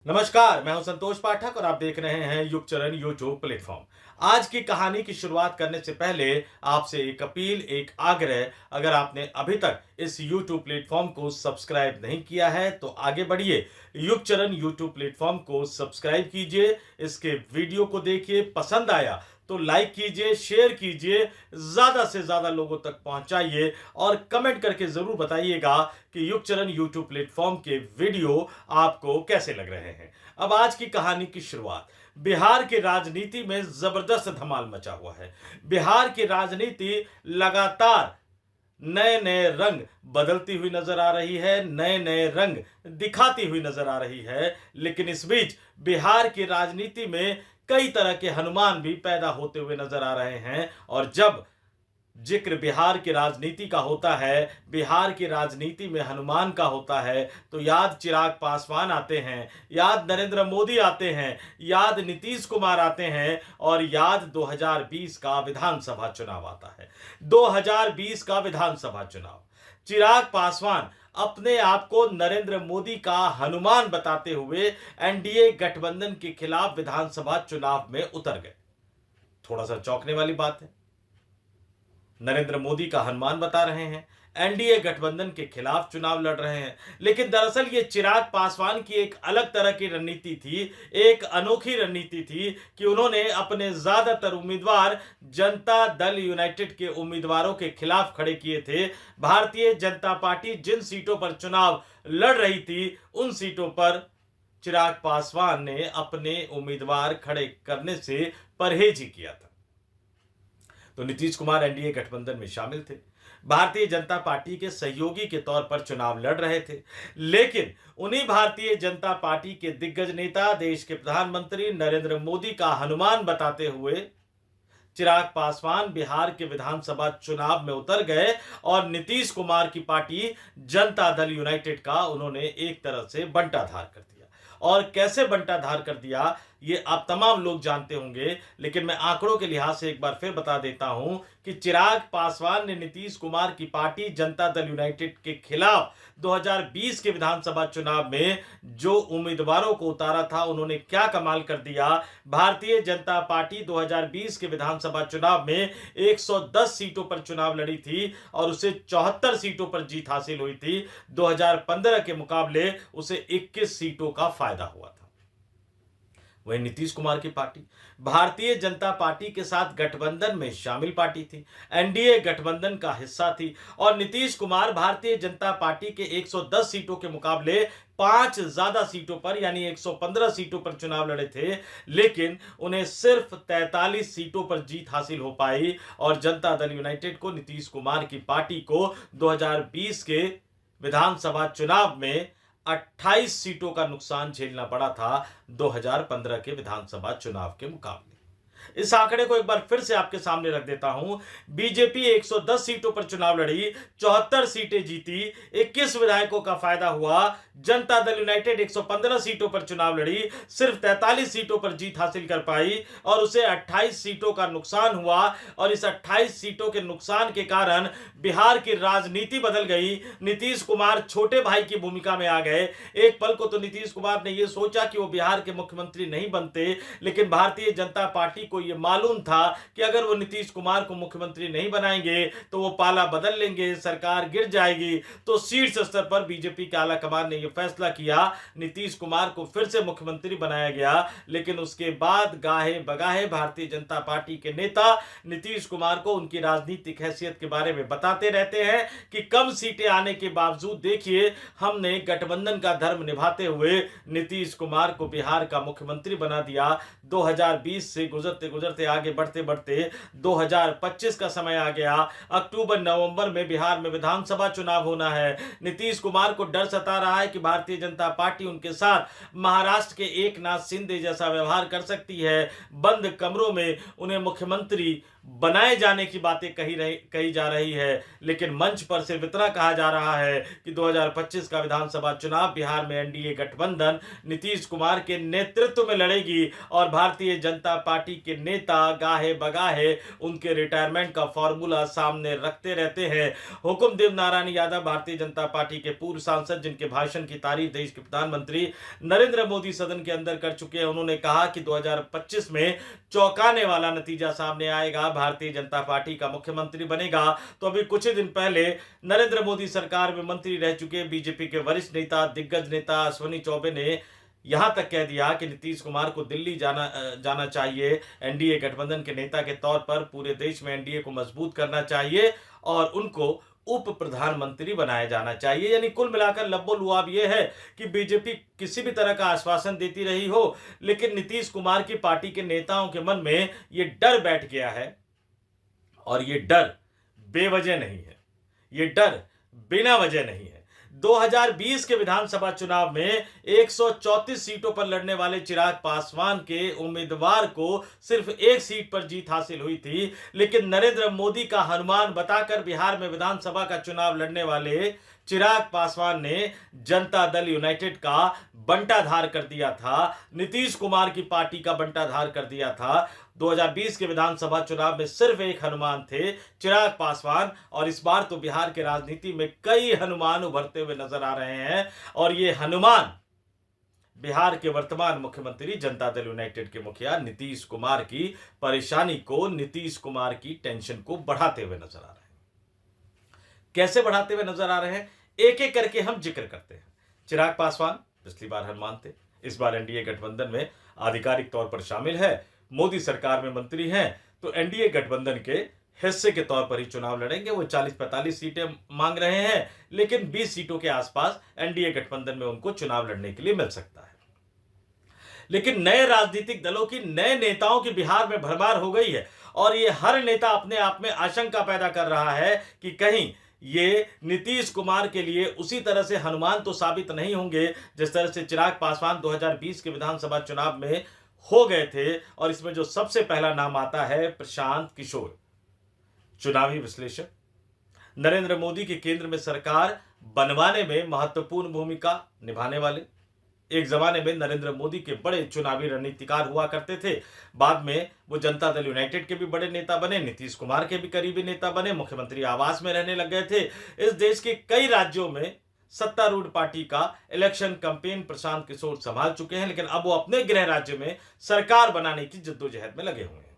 नमस्कार, मैं हूं संतोष पाठक और आप देख रहे हैं युगचरण यूट्यूब प्लेटफॉर्म। आज की कहानी की शुरुआत करने से पहले आपसे एक अपील, एक आग्रह। अगर आपने अभी तक इस यूट्यूब प्लेटफॉर्म को सब्सक्राइब नहीं किया है तो आगे बढ़िए, युगचरण यूट्यूब प्लेटफॉर्म को सब्सक्राइब कीजिए, इसके वीडियो को देखिए, पसंद आया तो लाइक कीजिए, शेयर कीजिए, ज्यादा से ज्यादा लोगों तक पहुंचाइए और कमेंट करके जरूर बताइएगा कि युगचरण यूट्यूब प्लेटफॉर्म के वीडियो आपको कैसे लग रहे हैं। अब आज की कहानी की शुरुआत। बिहार की राजनीति में जबरदस्त धमाल मचा हुआ है। बिहार की राजनीति लगातार नए नए रंग बदलती हुई नजर आ रही है, नए नए रंग दिखाती हुई नजर आ रही है। लेकिन इस बीच बिहार की राजनीति में कई तरह के हनुमान भी पैदा होते हुए नजर आ रहे हैं। और जब जिक्र बिहार की राजनीति का होता है, बिहार की राजनीति में हनुमान का होता है, तो याद चिराग पासवान आते हैं, याद नरेंद्र मोदी आते हैं, याद नीतीश कुमार आते हैं और याद 2020 का विधानसभा चुनाव आता है। 2020 का विधानसभा चुनाव, चिराग पासवान अपने आप को नरेंद्र मोदी का हनुमान बताते हुए एनडीए गठबंधन के खिलाफ विधानसभा चुनाव में उतर गए। थोड़ा सा चौंकने वाली बात है, नरेंद्र मोदी का हनुमान बता रहे हैं, एनडीए गठबंधन के खिलाफ चुनाव लड़ रहे हैं। लेकिन दरअसल ये चिराग पासवान की एक अलग तरह की रणनीति थी, एक अनोखी रणनीति थी कि उन्होंने अपने ज्यादातर उम्मीदवार जनता दल यूनाइटेड के उम्मीदवारों के खिलाफ खड़े किए थे। भारतीय जनता पार्टी जिन सीटों पर चुनाव लड़ रही थी उन सीटों पर चिराग पासवान ने अपने उम्मीदवार खड़े करने से परहेज ही किया था। तो नीतीश कुमार एनडीए गठबंधन में शामिल थे, भारतीय जनता पार्टी के सहयोगी के तौर पर चुनाव लड़ रहे थे। लेकिन उन्हीं भारतीय जनता पार्टी के दिग्गज नेता, देश के प्रधानमंत्री नरेंद्र मोदी का हनुमान बताते हुए चिराग पासवान बिहार के विधानसभा चुनाव में उतर गए और नीतीश कुमार की पार्टी जनता दल यूनाइटेड का उन्होंने एक तरह से बंटाधार कर दिया। और कैसे बंटाधार कर दिया ये आप तमाम लोग जानते होंगे, लेकिन मैं आंकड़ों के लिहाज से एक बार फिर बता देता हूं कि चिराग पासवान ने नीतीश कुमार की पार्टी जनता दल यूनाइटेड के खिलाफ 2020 के विधानसभा चुनाव में जो उम्मीदवारों को उतारा था, उन्होंने क्या कमाल कर दिया। भारतीय जनता पार्टी 2020 के विधानसभा चुनाव में 110 सीटों पर चुनाव लड़ी थी और उसे 74 सीटों पर जीत हासिल हुई थी। 2015 के मुकाबले उसे 21 सीटों का फायदा हुआ था। वही नीतीश कुमार की पार्टी भारतीय जनता पार्टी के साथ गठबंधन में शामिल पार्टी थी, एनडीए गठबंधन का हिस्सा थी और नीतीश कुमार भारतीय जनता पार्टी के 110 सीटों के मुकाबले 5 ज्यादा सीटों पर यानी 115 सीटों पर चुनाव लड़े थे। लेकिन उन्हें सिर्फ 43 सीटों पर जीत हासिल हो पाई और जनता दल यूनाइटेड को, नीतीश कुमार की पार्टी को 2020 के विधानसभा चुनाव में 28 सीटों का नुकसान झेलना पड़ा था 2015 के विधानसभा चुनाव के मुकाबले। इस आंकड़े को एक बार फिर से आपके सामने रख देता हूं। बीजेपी 110 सीटों पर चुनाव लड़ी, 74 सीटें जीती, 21 विधायकों का फायदा हुआ। जनता दल यूनाइटेड 115 सीटों पर चुनाव लड़ी, सिर्फ 43 सीटों पर जीत हासिल कर पाई और उसे 28 सीटों का नुकसान हुआ। और इस 28 सीटों के नुकसान के कारण बिहार की राजनीति बदल गई। नीतीश कुमार छोटे भाई की भूमिका में आ गए। एक पल को तो नीतीश कुमार ने यह सोचा कि वो बिहार के मुख्यमंत्री नहीं बनते, लेकिन भारतीय जनता पार्टी को यह मालूम था कि अगर वो नीतीश कुमार को मुख्यमंत्री नहीं बनाएंगे तो वो पाला बदल लेंगे, सरकार गिर जाएगी। तो शीर्ष स्तर पर बीजेपी के आला कमान ने यह फैसला किया, नीतीश कुमार को फिर से मुख्यमंत्री बनाया गया। लेकिन उसके बाद गाहे बगाहे भारतीय जनता पार्टी के नेता नीतीश कुमार को उनकी राजनीतिक हैसियत के बारे में बताते रहते हैं कि कम सीटें आने के बावजूद देखिए हमने गठबंधन का धर्म निभाते हुए नीतीश कुमार को बिहार का मुख्यमंत्री बना दिया। 2020 से गुजरते गुजरते आगे बढ़ते बढ़ते 2025 का समय आ गया। अक्टूबर नवंबर में बिहार में विधानसभा चुनाव होना है। नीतीश कुमार को डर सता रहा है कि भारतीय जनता पार्टी उनके साथ महाराष्ट्र के एकनाथ शिंदे जैसा व्यवहार कर सकती है, बंद कमरों में उन्हें मुख्यमंत्री बनाए जाने की बातें कही जा रही है, लेकिन मंच पर सिर्फ इतना कहा जा रहा है कि 2025 का विधानसभा चुनाव बिहार में एनडीए गठबंधन नीतीश कुमार के नेतृत्व में लड़ेगी और भारतीय जनता पार्टी के नेता गाहे बगाहे उनके रिटायरमेंट का फॉर्मूला सामने रखते रहते हैं। हुकुमदेव नारायण यादव भारतीय जनता पार्टी के पूर्व सांसद, जिनके भाषण की तारीफ देश के प्रधानमंत्री नरेंद्र मोदी सदन के अंदर कर चुके हैं, उन्होंने कहा कि 2025 में चौंकाने वाला नतीजा सामने आएगा, भारतीय जनता पार्टी का मुख्यमंत्री बनेगा। तो अभी कुछ ही दिन पहले नरेंद्र मोदी सरकार में मंत्री रह चुके बीजेपी के वरिष्ठ नेता, दिग्गज नेता अश्विनी चौबे ने यहां तक कह दिया कि नीतीश कुमार को दिल्ली जाना चाहिए। एनडीए गठबंधन के नेता के तौर पर पूरे देश में एनडीए को मजबूत करना चाहिए और उनको उप प्रधानमंत्री बनाया जाना चाहिए। यानी कुल मिलाकर लब्बो लुआब यह है कि बीजेपी किसी भी तरह का आश्वासन देती रही हो, लेकिन नीतीश कुमार की पार्टी के नेताओं के मन में यह डर बैठ गया है और यह डर बेवजह नहीं है, यह डर बिना वजह नहीं है। 2020 के विधानसभा चुनाव में 134 सीटों पर लड़ने वाले चिराग पासवान के उम्मीदवार को सिर्फ एक सीट पर जीत हासिल हुई थी, लेकिन नरेंद्र मोदी का हनुमान बताकर बिहार में विधानसभा का चुनाव लड़ने वाले चिराग पासवान ने जनता दल यूनाइटेड का बंटाधार कर दिया था, नीतीश कुमार की पार्टी का बंटाधार कर दिया था। 2020 के विधानसभा चुनाव में सिर्फ एक हनुमान थे, चिराग पासवान, और इस बार तो बिहार के राजनीति में कई हनुमान उभरते हुए नजर आ रहे हैं और ये हनुमान बिहार के वर्तमान मुख्यमंत्री जनता दल यूनाइटेड के मुखिया नीतीश कुमार की परेशानी को, नीतीश कुमार की टेंशन को बढ़ाते हुए नजर आ रहे हैं। कैसे बढ़ाते हुए नजर आ रहे हैं, एक एक करके हम जिक्र करते हैं। चिराग पासवान पिछली बार हनुमान थे, इस बार एनडीए गठबंधन में आधिकारिक तौर पर शामिल है, मोदी सरकार में मंत्री हैं, तो एनडीए गठबंधन के हिस्से के तौर पर ही चुनाव लड़ेंगे। वो 40-45 सीटें मांग रहे हैं, लेकिन 20 सीटों के आसपास एनडीए गठबंधन में उनको चुनाव लड़ने के लिए मिल सकता है। लेकिन नए राजनीतिक दलों की, नए नेताओं की बिहार में भरमार हो गई है और ये हर नेता अपने आप में आशंका पैदा कर रहा है कि कहीं ये नीतीश कुमार के लिए उसी तरह से हनुमान तो साबित नहीं होंगे जिस तरह से चिराग पासवान 2020 के विधानसभा चुनाव में हो गए थे। और इसमें जो सबसे पहला नाम आता है प्रशांत किशोर, चुनावी विश्लेषक, नरेंद्र मोदी की केंद्र में सरकार बनवाने में महत्वपूर्ण भूमिका निभाने वाले, एक जमाने में नरेंद्र मोदी के बड़े चुनावी रणनीतिकार हुआ करते थे, बाद में वो जनता दल यूनाइटेड के भी बड़े नेता बने, नीतीश कुमार के भी करीबी नेता बने, मुख्यमंत्री आवास में रहने लग गए थे। इस देश के कई राज्यों में सत्तारूढ़ पार्टी का इलेक्शन कैंपेन प्रशांत किशोर संभाल चुके हैं, लेकिन अब वो अपने गृह राज्य में सरकार बनाने की जद्दोजहद में लगे हुए हैं।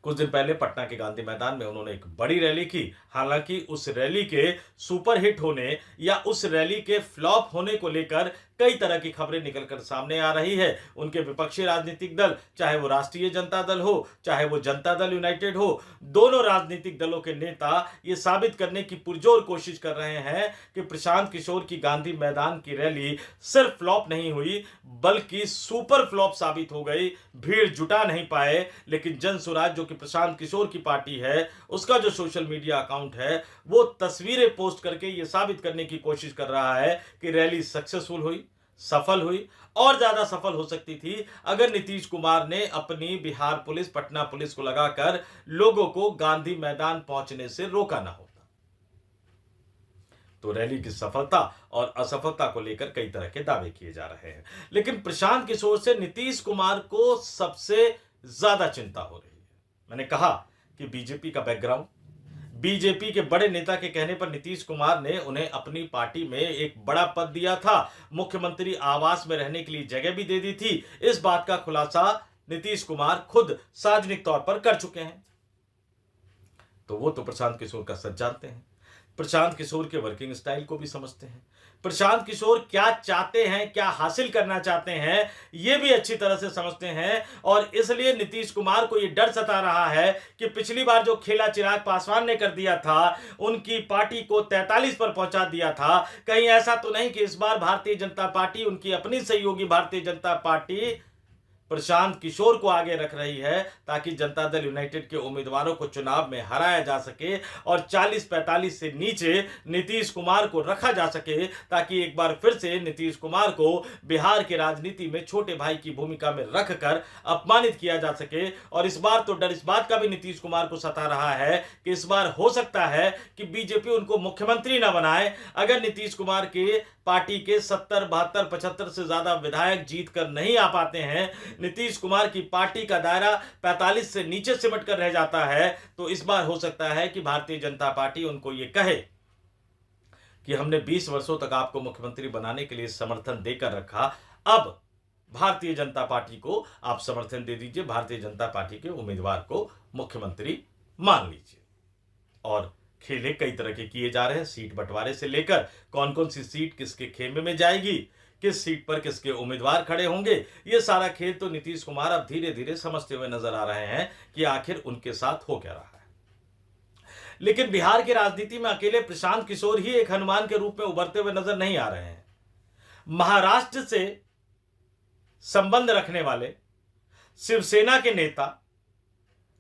कुछ दिन पहले पटना के गांधी मैदान में उन्होंने एक बड़ी रैली की। हालांकि उस रैली के सुपरहिट होने या उस रैली के फ्लॉप होने को लेकर कई तरह की खबरें निकलकर सामने आ रही है। उनके विपक्षी राजनीतिक दल, चाहे वो राष्ट्रीय जनता दल हो, चाहे वो जनता दल यूनाइटेड हो, दोनों राजनीतिक दलों के नेता ये साबित करने की पुरजोर कोशिश कर रहे हैं कि प्रशांत किशोर की गांधी मैदान की रैली सिर्फ फ्लॉप नहीं हुई बल्कि सुपर फ्लॉप साबित हो गई। भीड़ जुटा नहीं पाए, लेकिन जन स्वराज जो कि प्रशांत किशोर की पार्टी है, उसका जो सोशल मीडिया अकाउंट है, वो तस्वीरें पोस्ट करके ये साबित करने की कोशिश कर रहा है कि रैली सक्सेसफुल हुई, सफल हुई, और ज्यादा सफल हो सकती थी अगर नीतीश कुमार ने अपनी बिहार पुलिस, पटना पुलिस को लगाकर लोगों को गांधी मैदान पहुंचने से रोका ना होता। तो रैली की सफलता और असफलता को लेकर कई तरह के दावे किए जा रहे हैं, लेकिन प्रशांत किशोर से नीतीश कुमार को सबसे ज्यादा चिंता हो रही है। मैंने कहा कि बीजेपी का बैकग्राउंड, बीजेपी के बड़े नेता के कहने पर नीतीश कुमार ने उन्हें अपनी पार्टी में एक बड़ा पद दिया था, मुख्यमंत्री आवास में रहने के लिए जगह भी दे दी थी। इस बात का खुलासा नीतीश कुमार खुद सार्वजनिक तौर पर कर चुके हैं। तो वो तो प्रशांत किशोर का सच जानते हैं, प्रशांत किशोर के वर्किंग स्टाइल को भी समझते हैं, प्रशांत किशोर क्या चाहते हैं, क्या हासिल करना चाहते हैं, यह भी अच्छी तरह से समझते हैं। और इसलिए नीतीश कुमार को यह डर सता रहा है कि पिछली बार जो खेला चिराग पासवान ने कर दिया था, उनकी पार्टी को 43 पर पहुंचा दिया था, कहीं ऐसा तो नहीं कि इस बार भारतीय जनता पार्टी, उनकी अपनी सहयोगी भारतीय जनता पार्टी प्रशांत किशोर को आगे रख रही है ताकि जनता दल यूनाइटेड के उम्मीदवारों को चुनाव में हराया जा सके और 40-45 से नीचे नीतीश कुमार को रखा जा सके, ताकि एक बार फिर से नीतीश कुमार को बिहार की राजनीति में छोटे भाई की भूमिका में रखकर अपमानित किया जा सके। और इस बार तो डर इस बात का भी नीतीश कुमार को सता रहा है कि इस बार हो सकता है कि बीजेपी उनको मुख्यमंत्री ना बनाए। अगर नीतीश कुमार के पार्टी के 70, 72, 75 से ज्यादा विधायक जीत कर नहीं आ पाते हैं, नीतीश कुमार की पार्टी का दायरा 45 से नीचे सिमट कर रह जाता है, तो इस बार हो सकता है कि भारतीय जनता पार्टी उनको यह कहे कि हमने 20 वर्षों तक आपको मुख्यमंत्री बनाने के लिए समर्थन देकर रखा, अब भारतीय जनता पार्टी को आप समर्थन दे दीजिए, भारतीय जनता पार्टी के उम्मीदवार को मुख्यमंत्री मान लीजिए। और खेले कई तरह के किए जा रहे हैं, सीट बंटवारे से लेकर कौन कौन सी सीट किसके खेमे में जाएगी, किस सीट पर किसके उम्मीदवार खड़े होंगे, ये सारा खेल तो नीतीश कुमार अब धीरे धीरे समझते हुए नजर आ रहे हैं कि आखिर उनके साथ हो क्या रहा है। लेकिन बिहार की राजनीति में अकेले प्रशांत किशोर ही एक हनुमान के रूप में उभरते हुए नजर नहीं आ रहे हैं। महाराष्ट्र से संबंध रखने वाले शिवसेना के नेता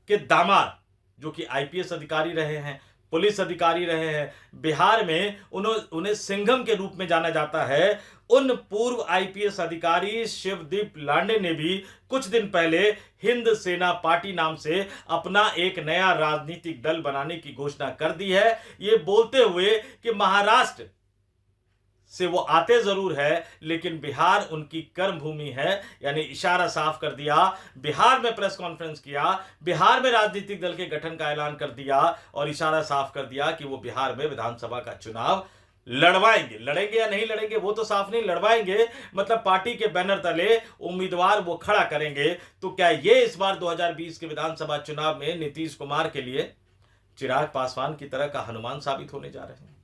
के दामाद, जो कि आईपीएस अधिकारी रहे हैं, पुलिस अधिकारी रहे हैं, बिहार में उन्हें सिंघम के रूप में जाना जाता है, उन पूर्व आईपीएस अधिकारी शिवदीप लांडे ने भी कुछ दिन पहले हिंद सेना पार्टी नाम से अपना एक नया राजनीतिक दल बनाने की घोषणा कर दी है, ये बोलते हुए कि महाराष्ट्र से वो आते जरूर है लेकिन बिहार उनकी कर्म भूमि है। यानी इशारा साफ कर दिया, बिहार में प्रेस कॉन्फ्रेंस किया, बिहार में राजनीतिक दल के गठन का ऐलान कर दिया और इशारा साफ कर दिया कि वो बिहार में विधानसभा का चुनाव लड़वाएंगे। लड़ेंगे या नहीं लड़ेंगे वो तो साफ नहीं, लड़वाएंगे मतलब पार्टी के बैनर तले उम्मीदवार वो खड़ा करेंगे। तो क्या ये इस बार 2020 के विधानसभा चुनाव में नीतीश कुमार के लिए चिराग पासवान की तरह का हनुमान साबित होने जा रहे हैं?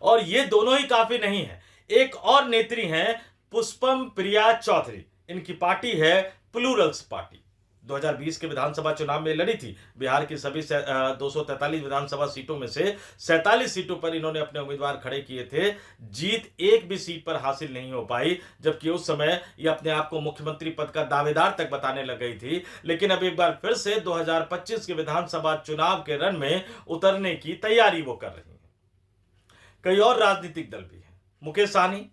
और ये दोनों ही काफी नहीं है, एक और नेत्री हैं पुष्पम प्रिया चौधरी, इनकी पार्टी है प्लूरल्स पार्टी। 2020 के विधानसभा चुनाव में लड़ी थी, बिहार की सभी 243 विधानसभा सीटों में से 47 सीटों पर इन्होंने अपने उम्मीदवार खड़े किए थे। जीत एक भी सीट पर हासिल नहीं हो पाई, जबकि उस समय ये अपने आप को मुख्यमंत्री पद का दावेदार तक बताने लग गई थी। लेकिन अब एक बार फिर से 2025 के विधानसभा चुनाव के रन में उतरने की तैयारी वो कर रही है। कई और राजनीतिक दल भी हैं। मुकेश सहनी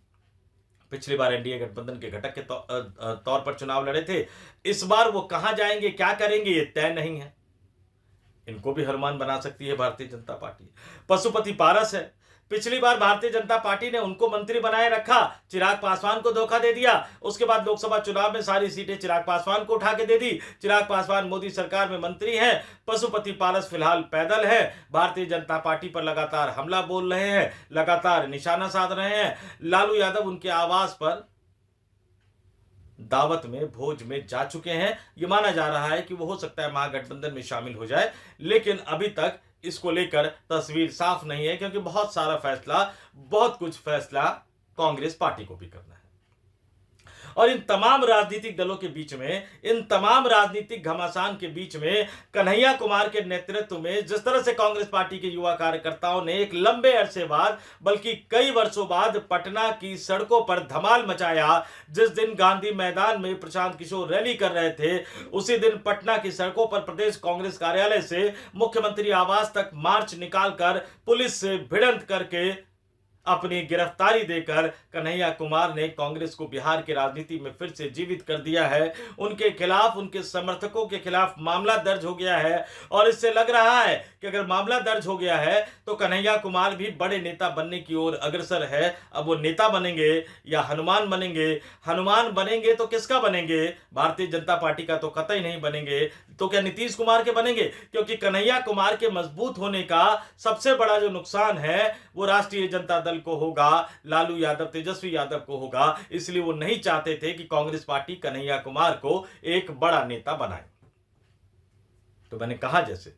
पिछली बार एनडीए गठबंधन के घटक के तौर पर चुनाव लड़े थे, इस बार वो कहां जाएंगे, क्या करेंगे, ये तय नहीं है। इनको भी हनुमान बना सकती है भारतीय जनता पार्टी। पशुपति पारस है, पिछली बार भारतीय जनता पार्टी ने उनको मंत्री बनाए रखा, चिराग पासवान को धोखा दे दिया, उसके बाद लोकसभा चुनाव में सारी सीटें चिराग पासवान को उठा के दे दी। चिराग पासवान मोदी सरकार में मंत्री हैं, पशुपति पारस फिलहाल पैदल है, भारतीय जनता पार्टी पर लगातार हमला बोल रहे हैं, लगातार निशाना साध रहे हैं। लालू यादव उनके आवास पर दावत में, भोज में जा चुके हैं। यह माना जा रहा है कि वो हो सकता है महागठबंधन में शामिल हो जाए, लेकिन अभी तक इसको लेकर तस्वीर साफ नहीं है, क्योंकि बहुत कुछ फैसला कांग्रेस पार्टी को भी करना है। और इन तमाम राजनीतिक दलों के बीच में, इन तमाम राजनीतिक घमासान के बीच में कन्हैया कुमार के नेतृत्व में जिस तरह से कांग्रेस पार्टी के युवा कार्यकर्ताओं ने एक लंबे अरसे बाद, बल्कि कई वर्षों बाद पटना की सड़कों पर धमाल मचाया। जिस दिन गांधी मैदान में प्रशांत किशोर रैली कर रहे थे, उसी दिन पटना की सड़कों पर प्रदेश कांग्रेस कार्यालय से मुख्यमंत्री आवास तक मार्च निकालकर पुलिस से भिड़ंत करके अपनी गिरफ्तारी देकर कन्हैया कुमार ने कांग्रेस को बिहार की राजनीति में फिर से जीवित कर दिया है। उनके खिलाफ, उनके समर्थकों के खिलाफ मामला दर्ज हो गया है और इससे लग रहा है कि अगर मामला दर्ज हो गया है तो कन्हैया कुमार भी बड़े नेता बनने की ओर अग्रसर है। अब वो नेता बनेंगे या हनुमान बनेंगे? हनुमान बनेंगे तो किसका बनेंगे? भारतीय जनता पार्टी का तो कतई नहीं बनेंगे। तो क्या नीतीश कुमार के बनेंगे? क्योंकि कन्हैया कुमार के मजबूत होने का सबसे बड़ा जो नुकसान है वो राष्ट्रीय जनता दल को होगा, लालू यादव, तेजस्वी यादव को होगा। इसलिए वो नहीं चाहते थे कि कांग्रेस पार्टी कन्हैया कुमार को एक बड़ा नेता बनाए। तो मैंने कहा जैसे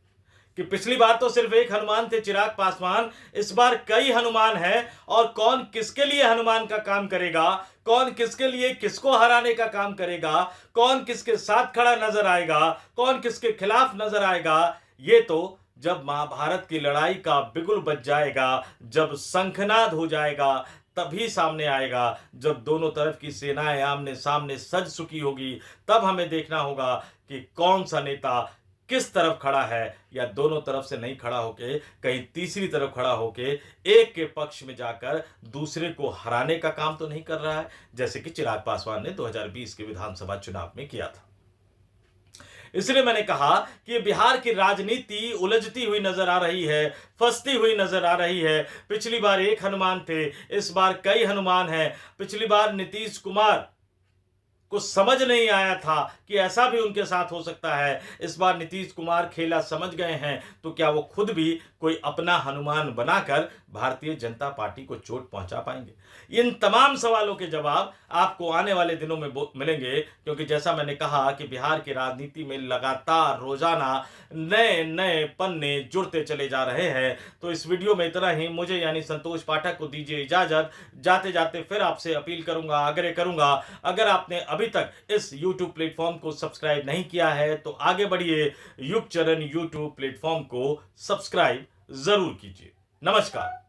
कि पिछली बार तो सिर्फ एक हनुमान थे, चिराग पासवान, इस बार कई हनुमान हैं। और कौन किसके लिए हनुमान का काम करेगा, कौन किसके लिए किसको हराने का काम करेगा, कौन किसके साथ खड़ा नजर आएगा, कौन किसके खिलाफ नजर आएगा, ये तो जब महाभारत की लड़ाई का बिगुल बज जाएगा, जब शंखनाद हो जाएगा, तभी सामने आएगा जब दोनों तरफ की सेनाएं आमने सामने सज चुकी होगी। तब हमें देखना होगा कि कौन सा नेता किस तरफ खड़ा है, या दोनों तरफ से नहीं खड़ा होके कहीं तीसरी तरफ खड़ा होके एक के पक्ष में जाकर दूसरे को हराने का काम तो नहीं कर रहा है, जैसे कि चिराग पासवान ने 2020 के विधानसभा चुनाव में किया था। इसलिए मैंने कहा कि बिहार की राजनीति उलझती हुई नजर आ रही है, फंसती हुई नजर आ रही है। पिछली बार एक हनुमान थे, इस बार कई हनुमान हैं। पिछली बार नीतीश कुमार को समझ नहीं आया था कि ऐसा भी उनके साथ हो सकता है। इस बार नीतीश कुमार खेला समझ गए हैं, तो क्या वो खुद भी कोई अपना हनुमान बनाकर भारतीय जनता पार्टी को चोट पहुंचा पाएंगे? इन तमाम सवालों के जवाब आपको आने वाले दिनों में मिलेंगे, क्योंकि जैसा मैंने कहा कि बिहार की राजनीति में लगातार रोजाना नए नए पन्ने जुड़ते चले जा रहे हैं। तो इस वीडियो में इतना ही। मुझे यानी संतोष पाठक को दीजिए इजाजत। जाते जाते फिर आपसे अपील करूंगा, आग्रह करूंगा, अगर आपने अभी तक इस YouTube प्लेटफॉर्म को सब्सक्राइब नहीं किया है तो आगे बढ़िए, युग चरण YouTube प्लेटफॉर्म को सब्सक्राइब जरूर कीजिए। नमस्कार।